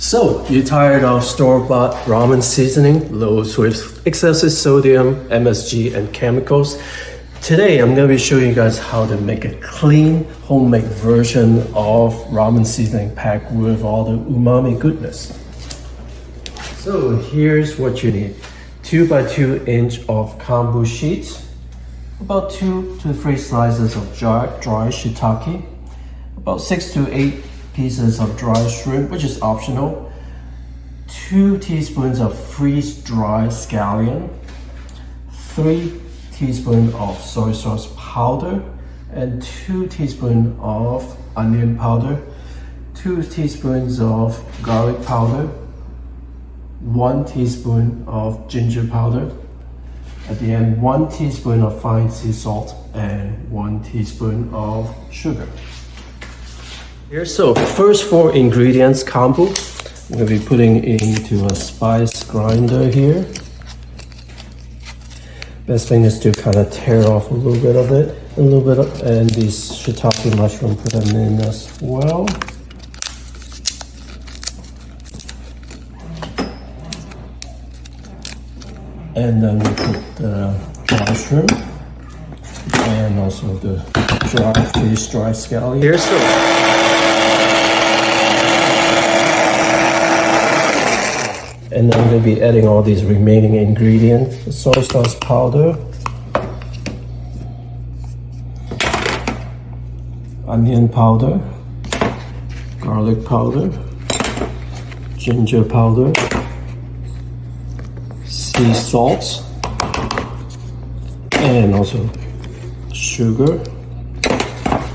So, you're tired of store-bought ramen seasoning loads with excessive sodium, MSG, and chemicals? Today, I'm going to be showing you guys how to make a clean, homemade version of ramen seasoning pack with all the umami goodness. So, here's what you need. 2 by 2 inch of kombu sheets, about 2 to 3 slices of dry shiitake, about 6 to 8 pieces of dry shrimp, which is optional, 2 teaspoons of freeze-dried scallion, 3 teaspoons of soy sauce powder, and 2 teaspoons of onion powder, 2 teaspoons of garlic powder, 1 teaspoon of ginger powder, at the end 1 teaspoon of fine sea salt, and 1 teaspoon of sugar. Here, so first 4 ingredients kombu, I'm going to be putting into a spice grinder here. Best thing is to kind of tear off a little bit of it, and these shiitake mushroom, put them in as well. And then we put the dry shrimp and also the freeze-dried scallion. Here, so and then I'm going to be adding all these remaining ingredients: the soy sauce powder, onion powder, garlic powder, ginger powder, sea salt, and also sugar.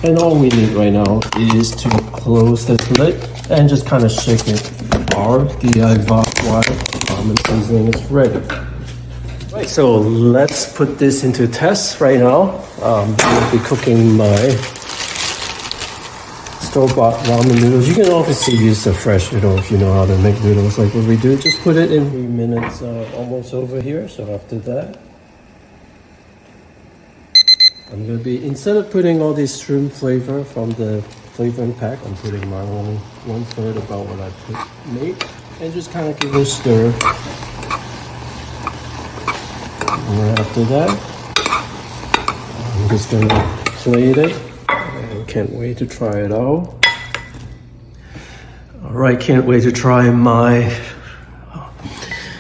And all we need right now is to close this lid and just kind of shake it. Our DIY ramen seasoning is ready. Right, so let's put this into test right now. I'll be cooking my store-bought ramen noodles. You can obviously use the fresh noodle if you know how to make noodles like what we do. Just put it in 3 minutes, almost over here. So after that, I'm going to be, instead of putting all this shrimp flavor from the flavoring pack, I'm putting my only 1/3 about what I made, and just kind of give it a stir. And after that, I'm just going to plate it. I can't wait to try it out. Alright, can't wait to try my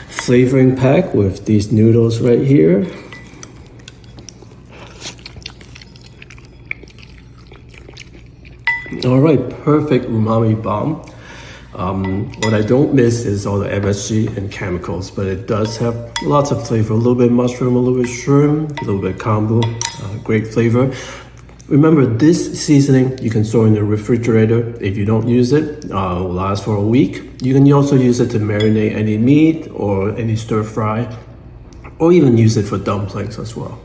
flavoring pack with these noodles right here. Alright, perfect umami bomb. What I don't miss is all the MSG and chemicals, but it does have lots of flavor. A little bit mushroom, a little bit shrimp, a little bit kombu, great flavor. Remember, this seasoning you can store in the refrigerator. If you don't use it, it will last for a week. You can also use it to marinate any meat or any stir fry, or even use it for dumplings as well.